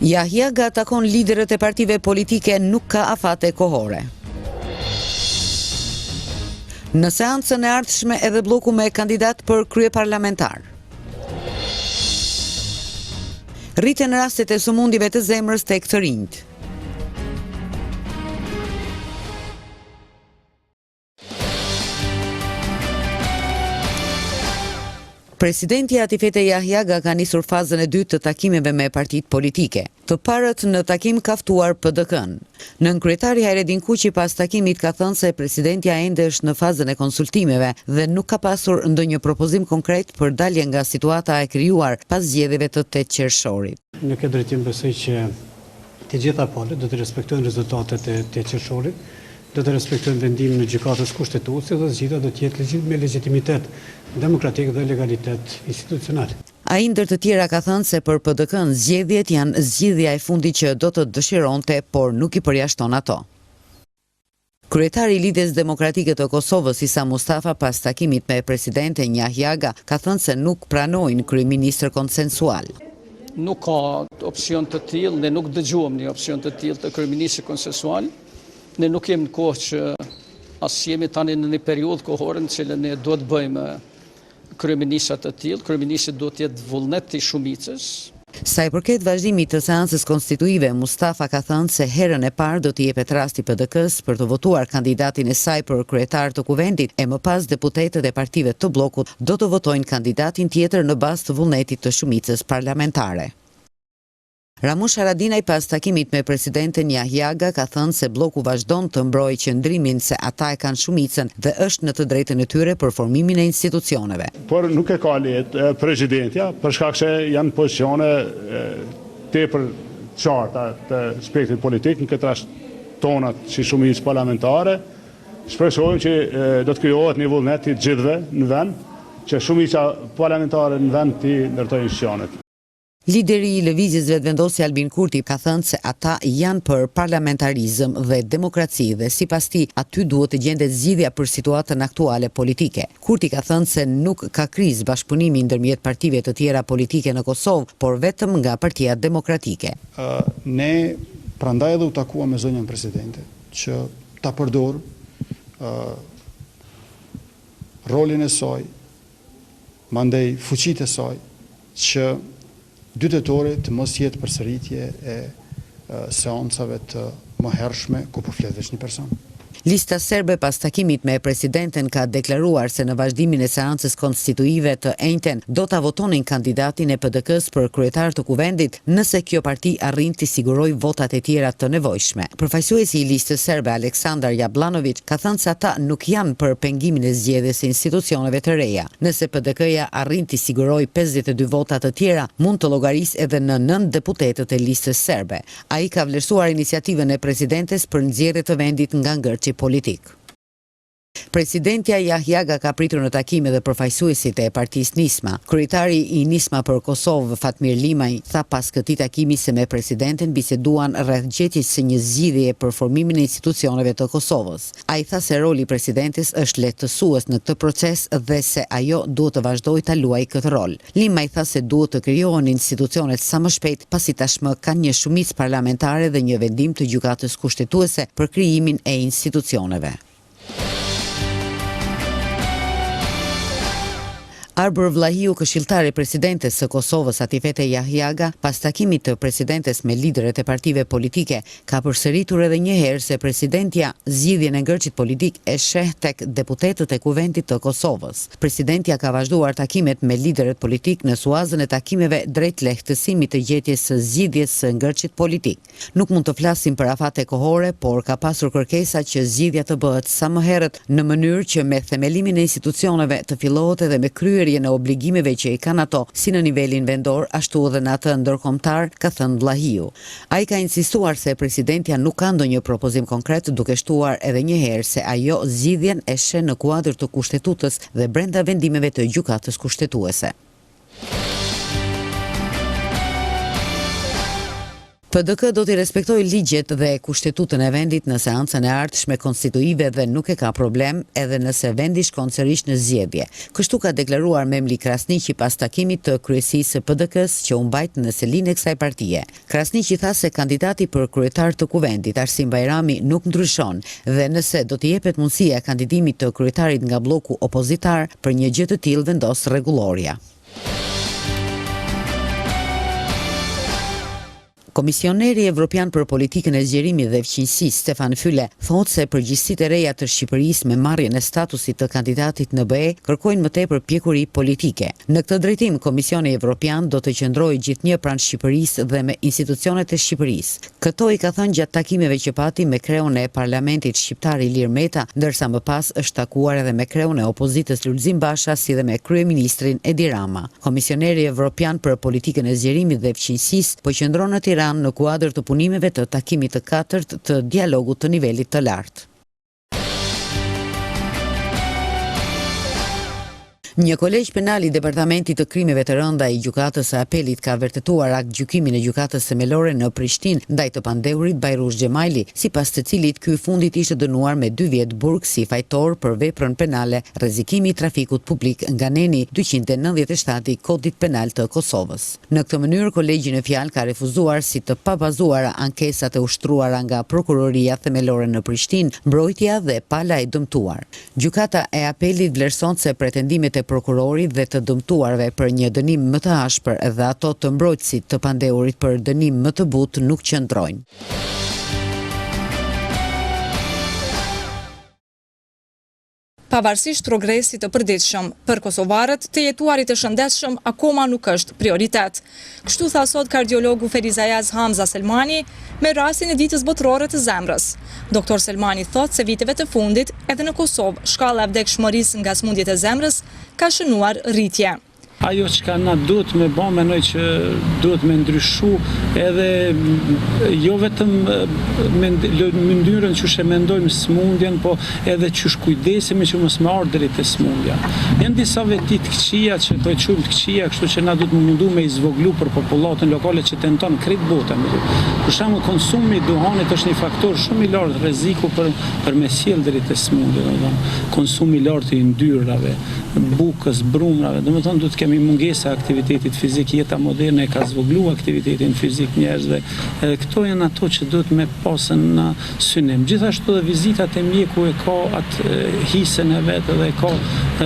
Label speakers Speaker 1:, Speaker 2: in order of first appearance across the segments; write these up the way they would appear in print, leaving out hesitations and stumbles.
Speaker 1: Yahyaga takon liderët e partive politike, nuk ka afate kohore. Në seancën e ardhshme edhe bloku me kandidat për kryeparlamentar. Rriten rastet e sëmundjeve të zemrës tek të rinjt. Presidenti Atifete Yahyaga ka nisur fazën e dytë të takimeve me partitë politike. Të parët në takim ka ftuar PDK-n. Nënkryetari Hayreddin Kuqi pas takimit ka thënë se presidentja ende është në fazën e konsultimeve dhe nuk ka pasur ndonjë propozim konkret për dalje nga situata e krijuar pas zgjedhjeve të 8 qershorit.
Speaker 2: Në këtë drejtim besoj që të gjitha palët do të respektojnë rezultatet e 8 qershorit, do të respektojnë vendimin e gjykatës kushtetuese dhe zgjidhja do të jetë me legitimitet demokratik dhe legalitet institucional.
Speaker 1: Ai ndër të tjera ka thënë se për PDK-n zgjedhjet janë zgjidhja e fundit që do të dëshironte, por nuk i përjashton ato. Kryetari i Lidhjes Demokratike të Kosovës Isa Mustafa pas takimit me presidenten Yahyaga ka thënë se nuk pranojnë kryeministër konsensual.
Speaker 3: Nuk ka opsion të tillë, ne nuk dëgjuam një opsion të tillë të kryeministrit konsensual. Ne nuk jemi në kohë që as jemi tani në një periudhë kohore në cilën ne duhet bëjmë kryeministra të tillë, kryeministri duhet të jetë vullnet i shumicës.
Speaker 1: Sa i përket vazhdimit të seancës konstituive, Mustafa ka thënë se herën e parë do të jepet rasti PDK-s për të votuar kandidatin e saj për kryetar të kuvendit e më pas deputetët e partive të bllokut do të votojnë kandidatin tjetër në bazë të vullnetit të shumicës parlamentare. Ramush Haradinaj pas takimit me presidenten Yahyaga ka thënë se bloku vazhdon të mbrojë qëndrimin se ata e kanë shumicën dhe është në të drejtën e tyre për formimin e institucioneve.
Speaker 4: Por nuk e ka lehtë presidentja për shkak se janë pozicione tepër qarta të spektrit politik në këtë rast tonat si shumicë parlamentare. Shpresojmë që do të krijohet një vullnet i gjithëve në vend që shumica parlamentare në vend të ndërtojnë institucionet.
Speaker 1: Lideri i lëvizjes vetëvendosje Albin Kurti ka thënë se ata janë për parlamentarizëm dhe demokraci dhe sipas tij aty duhet të gjendet zgjidhja për situatën aktuale politike. Kurti ka thënë se nuk ka krizë bashkëpunimi ndërmjet partive të tjera politike në Kosovë, por vetëm nga Partia Demokratike.
Speaker 5: Ne prandaj edhe u takuam me zonjën presidente që ta përdor rolin e saj, mandej fuqitë e saj që 2 tetore të mos jetë përsëritje e seancave të mëhershme ku po flet vetëm një person.
Speaker 1: Lista serbe pas takimit me presidenten ka deklaruar se në vazhdimin e seancës konstituive të enjten do ta votonin kandidatin e PDK-s për kryetar të kuvendit nëse kjo parti arrin të sigurojë votat e tjera të nevojshme. Përfaqësuesi i listës serbe Aleksandar Jablanović ka thënë se ata nuk janë për pengimin e zgjedhjes së institucioneve të reja. Nëse PDK-ja arrin të sigurojë 52 vota të tjera, mund të llogarisë edhe në 9 deputetët e listës serbe. Ai ka vlerësuar iniciativën e presidentes për nxjerrje të vendit nga ngërçi politik. Presidentja Yahyaga ka pritur në takim edhe përfaqësuesit e partisë Nisma. Kryetari i Nisma për Kosovë, Fatmir Limaj, tha pas këtij takimi se me presidenten biseduan rreth gjetjes së një zgjidhjeje për formimin e institucioneve të Kosovës. Ai tha se roli i presidentes është lehtësues në këtë proces dhe se ajo duhet të vazhdojë ta luajë këtë rol. Limaj tha se duhet të krijohen institucionet sa më shpejt pasi tashmë kanë një shumicë parlamentare dhe një vendim të gjykatës kushtetuese për krijimin e institucioneve. Arbër Vlahiu, këshilltari presidentes së Kosovës Atifete Yahyaga, pas takimit të presidentes me liderët e partive politike, ka përsëritur edhe një herë se presidentja zgjidhjen e ngërçit politik e sheh tek deputetët e kuvendit të Kosovës. Presidentja ka vazhduar takimet me liderët politik në suazën e takimeve drejt lehtësimit të gjetjes së zgjidhjes së ngërçit politik. Nuk mund të flasim për afate kohore, por ka pasur kërkesa që zgjidhja të bëhet sa më herët në mënyrë që me themelimin e institucioneve të fillohet edhe me kryerje në obligimeve që i kanë ato, si në nivelin vendor, ashtu edhe në atë ndërkombëtar, ka thënë Vlahiu. Ai ka insistuar se presidentja nuk ka ndonjë propozim konkret, duke shtuar edhe një herë se ajo zgjidhjen e sheh në kuadër të kushtetutës dhe brenda vendimeve të gjykatës kushtetuese. PDK do t'i respektojë ligjet dhe kushtetutën e vendit në seancën e ardhshme konstituive dhe nuk e ka problem edhe nëse vendi shkon sërish në zgjedhje. Kështu ka deklaruar Memli Krasniqi pas takimit të kryesisë së PDK-s që u mbajt në selinë e kësaj partie. Krasniqi tha se kandidati për kryetar të kuvendit Arsim Bajrami nuk ndryshon dhe nëse do t'i jepet mundësia kandidimit të kryetarit nga bloku opozitar, për një gjë të tillë vendos rregulloria. Komisioneri Evropian për politikën e zgjerimit dhe fqinjësisë Stefan Füle thotë se përgjegjësitë e reja të Shqipërisë me marrjen e statusit të kandidatit në BE kërkojnë më tepër pjekuri politike. Në këtë drejtim, Komisioni Evropian do të qëndrojë gjithnjë pranë Shqipërisë dhe me institucionet e Shqipërisë. Këto i ka thënë gjatë takimeve që pati me kreun e Parlamentit Shqiptar Ilir Meta, ndërsa më pas është takuar edhe me kreun e opozitës Lulzim Basha si dhe me kryeministrin Edi Rama. Komisioneri Evropian për politikën e zgjerimit dhe fqinjësisë po qëndron në Tiranë në kuadër të punimeve të takimit të katërt të dialogut të nivelit të lartë. Një kolegj penal i Departamentit të Krimeve të Rënda i Gjykatës së Apelit ka vërtetuar akt gjykimin e gjykatës themelore në Prishtinë ndaj të pandeurit Bajrush Xhemajli, sipas të cilit ky fundit ishte dënuar me 2 vjet burg si fajtor për veprën penale rrezikimi i trafikut publik nga neni 297 i Kodit Penal të Kosovës. Në këtë mënyrë kolegji në fjalë ka refuzuar si të pabazuara ankesat e ushtruara nga prokuroria themelore në Prishtinë, mbrojtja dhe pala e dëmtuar. Gjykata e Apelit vlerëson se pretendimet e prokurorit dhe të dëmtuarve për një dënim më të ashpër dhe ato të mbrojtësit të pandeurit për dënim më të butë nuk qëndrojnë.
Speaker 6: Pavarësisht progresit të përditshëm, për kosovarët të jetuarit të shëndetshëm akoma nuk është prioritet. Kështu tha sot kardiologu Ferizajaz Hamza Selmani me rastin e ditës botërore të zemrës. Doktor Selmani thot se viteve të fundit edhe në Kosovë shkalla e vdekshmërisë nga sëmundjet e zemrës ka shënuar rritje.
Speaker 7: Ajo që ka na duhet me ba, menoj që duhet me ndryshu edhe jo vetëm mëndyrën që shë mendojmë smundjen, po edhe që shkujdesemi që mos me ardhërit të smundja. Janë disa vetit këqia që të qumë të këqia, kështu që na duhet më mundu me izvoglu për populatën lokale që tenton krejt botën. Për shembull, konsumi i duhanit është një faktor shumë i lartë rreziku për me sjellë deri te smundja, konsumi i lartë i yndyrave, bukës, brumrave, domethënë duhet kemi mungesa aktivitetit fizik, jeta moderne ka zvoglu aktivitetin fizik njerëzve. Këto janë ato që duhet me pasën në synim. Gjithashtu dhe vizitat e mjeku e ka atë hisën e vetë dhe ka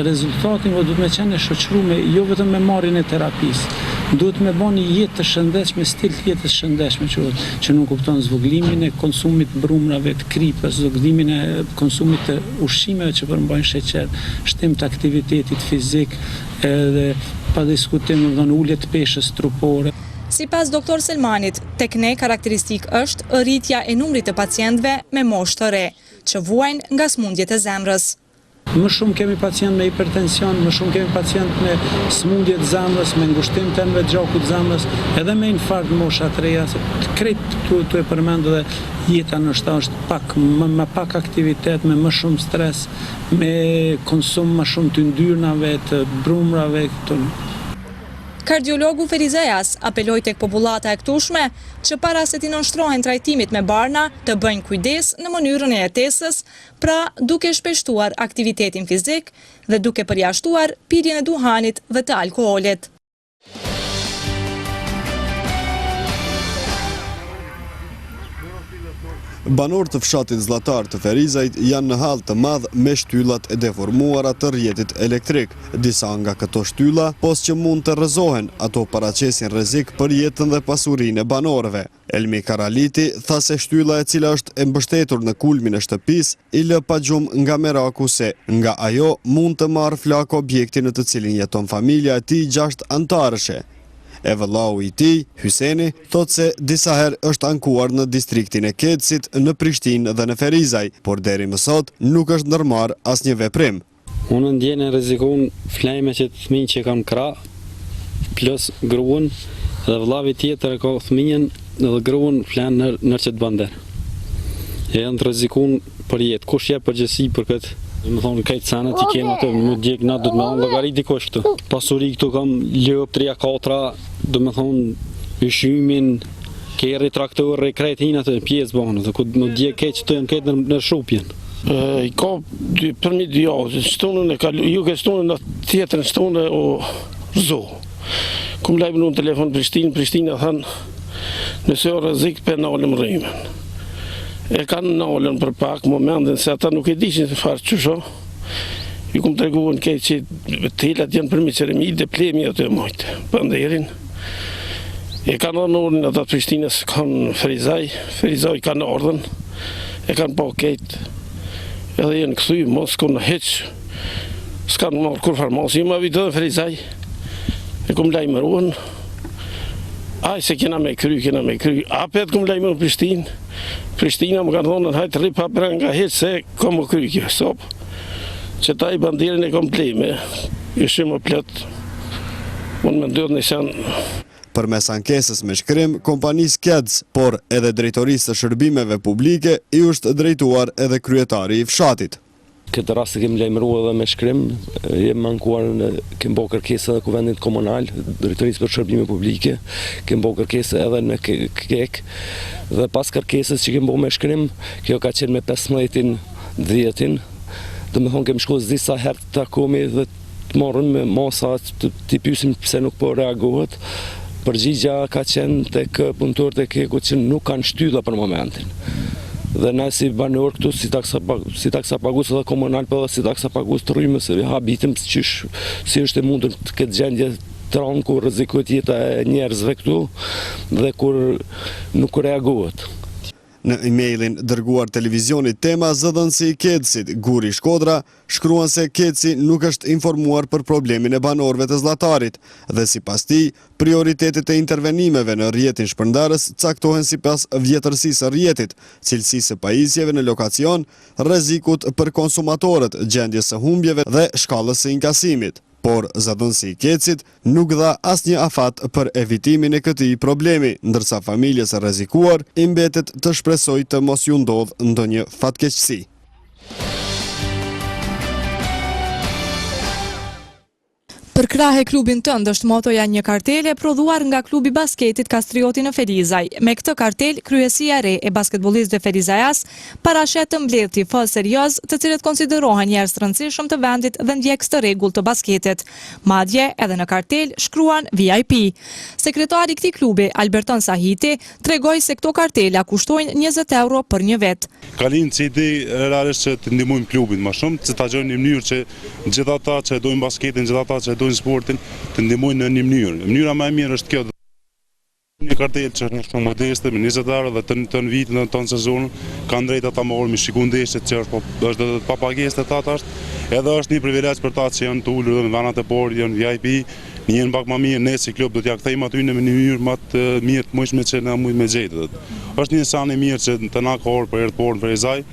Speaker 7: rezultatin, po duhet me qenë e shoqëruar jo vetëm me marrjen e terapisë. Duhet me bën një jetë të shëndetshme, stil të jetës shëndetshme, që nuk kupton zvoglimin e konsumit brumrave të kripës, zvoglimin e konsumit të ushqimeve që përmbajnë sheqer, shtim të aktivitetit fizik edhe pa diskutim ulje të peshës trupore.
Speaker 6: Sipas doktor Selmanit, tek ne karakteristik është rritja e numrit të pacientëve me moshë të re, që vuajnë nga sëmundjet e zemrës.
Speaker 7: Më shumë kemi pacient me hipertension, më shumë kemi pacient me sëmundje të zemrës, me ngushtim të enëve të gjakut zemrës, edhe me infarkt mosha të reja, se krejt tu e përmendë dhe jeta nështë është me pak aktivitet, me më shumë stres, me konsum më shumë të ndyrnave, të brumrave, këto.
Speaker 6: Kardiologu Ferizajas apeloi tek popullata e këtushme që para se t'i nënshtrohen trajtimit me barna të bëjnë kujdes në mënyrën e jetesës, pra duke shpeshtuar aktivitetin fizik dhe duke përjashtuar pirjen e duhanit dhe të alkoolit.
Speaker 8: Banorë të fshatit zllatar të Ferizajt janë në hall të madh me shtyllat e deformuara të rrjetit elektrik. Disa nga këto shtylla, pos që mund të rrëzohen, ato paraqesin rrezik për jetën dhe pasurinë e banorëve. Elmi Karaliti tha se shtylla e cila është e mbështetur në kulmin e shtëpisë i lë pa gjumë nga meraku se nga ajo mund të marrë flak objektin në të cilin jeton familja e tij 6 antarëshe. E vëllau i tij, Hyseni, thot se disa herë është ankuar në distriktin e Kecit, në Prishtinë dhe në Ferizaj, por deri më sot nuk është ndërmarrë asnjë veprim.
Speaker 9: Unë ndjenë rrezikun flajme që të fëmijë që kam krah, plus gruan dhe vëllavi tjetër ka fëmijën dhe gruan flan në çet bander. E janë të rrezikun për jetë. Kush jep përgjegjësi për këtë? Më thonë kajtë sanët i kena të më djekë na du të me thonë logarit i kështë. Pasuri këtu kam lëp 3-4, du me thonë ushimin, Keri traktorë, krejt hinë atë pjesë banë, dhe ku nuk dje keq të janë ketë në shupjen.
Speaker 10: I ka për mi dy javë, stunën e kalu, ju ke stunën në tjetërën stunën o rëzo. Kum lajmë në telefon Prishtinë thënë, nëse o rëzik për nalëm rrimen. E kanë nalën për pak momentin, se ata nuk e dishin se farë qësho. Ju kum të reguën kej që të helat janë përmi qëremi dhe plemi atë e mojtë, pënderin. E kanë orën atë Prishtinës kanë Ferizaj kanë ardhen, e kanë po kejtë. Edhe jenë këthuj, mos kënë heqë, s'kanë marrë kur farmasi, ma vitë dhe Ferizaj, e këmë lajmëruan, aj se kena me kry, apet këmë lajmëruan Prishtina më kanë thonë, hajtë rip hapër nga heqë, se këmë kry kjo, sopë, që ta i bandirin e këmë plejme, ishim më plëtë, unë më ndërë në shanë.
Speaker 8: Për mes ankesës me shkrim, kompanisë Keds, por edhe drejtorisë të shërbimeve publike, i është drejtuar edhe kryetari i fshatit.
Speaker 9: Këtë rast e kemë lajmëruar edhe me shkrim, jem mankuar kemë bo kërkesë edhe kuvendit komunal, drejtorisë për shërbime publike, kemë bo kërkesë edhe në KEK, dhe pas kërkesës që kemë bo me shkrim, kjo ka qenë me 15-in, 10-in, dhe me thonë kemë shku disa herë të takomi dhe të morën me masa të pysim pse nuk po reagohet. Përgjigja ka qenë të punëtorët e KEK-u që nuk kanë shtylla për momentin. Dhe ne si banor këtu, si taksa pagus edhe komunal, për edhe si taksa pagus të rrymës, habitim si është e mundur të këtë gjendje të ranë kur rrezikohet jeta e njerëzve këtu dhe kur nuk reagohet.
Speaker 8: Në emailin dërguar televizionit tema zëdhënësi i Kedsit, Guri Shkodra, shkruan se Kedsi nuk është informuar për problemin e banorëve të Zllatarit dhe sipas tij, prioritetet e intervenimeve në rrjetin shpërndarës caktohen sipas vjetërsisë së rrjetit, cilësisë së pajisjeve në lokacion, rrezikut për konsumatorët, gjendjes së humbjeve dhe shkallës së inkasimit. Por zëdhënësi i Kedsit nuk dha asnjë afat për evitimin e këtij problemi, ndërsa familjes së rrezikuar i mbetet të shpresojë të mos ju ndodh ndonjë fatkeqësi.
Speaker 6: Për krahe klubin tënd është motoja një kartele prodhuar nga klubi basketit Kastrioti në Ferizaj. Me këtë kartel, kryesia e re e basketbollistëve ferizajas parashet të mbledhti fë serioz, të cilët konsiderohen njerëz të rëndësishëm të vendit dhe ndjekës të rregull të basketit. Madje edhe në kartel shkruan VIP. Sekretari i këtij klubi, Alberton Sahiti, tregoi se këto kartela kushtojnë 20 euro për një vet.
Speaker 11: Ka lind si ide realisht që të ndihmojmë klubin më shumë, që ta gjojnë në mënyrë që gjithë ata që dojnë basketin, gjithë ata që dojnë sportin, të ndihmojnë në një mënyrë. Mënyra më e mirë është kjo. Një kartel që është shumë modeste, me 20 euro dhe të në vitin dhe të në sezonë, kanë drejt ata morë me shikun ndeshjet që është pa pagesë të tata është, edhe është një privilegj për ta që janë të ullur dhe në venat e porë, janë VIP, njën pak ma mirë, ne si klub do t'ja kthejmë aty në një mënyrë më të mirë të mëshme që na mujtë me gjetë. Është një sanë mirë që të na ka orë për herë të porë në Ferizaj,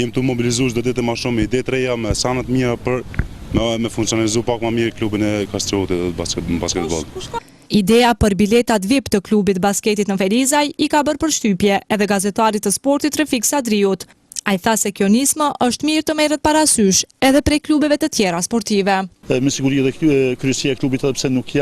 Speaker 11: jem të mobilizuar çdo ditë më shumë ide të reja me sanat mira për me funksionalizu pak më mirë klubin e Kastriotit dhe basketbol.
Speaker 6: Ideja për biletat VIP të klubit basketit në Ferizaj i ka bërë përshtypje edhe gazetarit të sportit Refik Sadriut. Ai tha se kjo nismë është mirë të merret parasysh edhe prej klubeve të tjera sportive.
Speaker 12: Me siguri edhe kryesia e klubit edhe pse nuk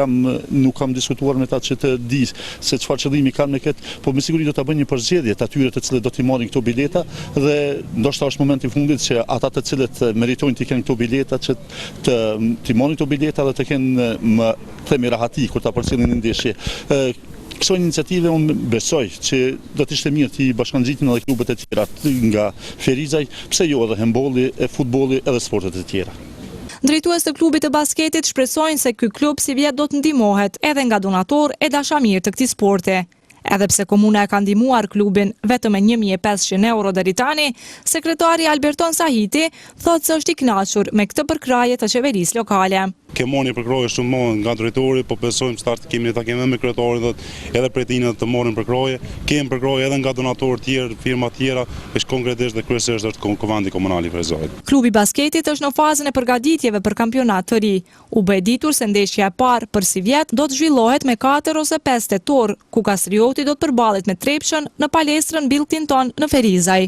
Speaker 12: kam diskutuar me ta që të di se çfarë qëllimi kanë me këtë, po me siguri do ta bëjnë një përzgjedhje të atyre të cilët do t'i marrin këto bileta dhe ndoshta është momenti i fundit që ata të cilët meritojnë të kenë këto bileta që t'i marrin këto bileta dhe të kenë më themi rahati kur ta përcjellin në ndeshje. Këso iniciative unë besoj që do të ishte mirë të bashkangjitin edhe klubet e tjera nga Ferizaj, pse jo edhe handbolli, futbolli edhe sportet e tjera.
Speaker 6: Drejtues të klubit të basketit shpresojnë se ky klub si vjet do të ndihmohet edhe nga donator e dashamirë të këtij sporti. Edhe pse komuna e ka ndihmuar klubin vetëm me 1.500 euro deri tani, sekretari Alberton Sahiti thotë se është i kënaqur me këtë përkraje të qeverisë lokale.
Speaker 11: Kemoni përkroje shumë më nga drejtori, po besojmë start kemi me kryetarin dhe edhe prej tij të morën përkroje. Kemi përkroje edhe nga donatorë tjerë, firma tjera, është konkretisht dhe kryesisht është Kuvendi Komunal i Ferizajit.
Speaker 6: Klubi basketit është në fazën e përgatitjeve për kampionat të ri. U bë ditur se ndeshja e parë për si vjet do të zhvillohet me 4 ose 5 tetor, ku Kastrioti do të përballet me Trepshën në palestrën Bill Clinton në Ferizaj.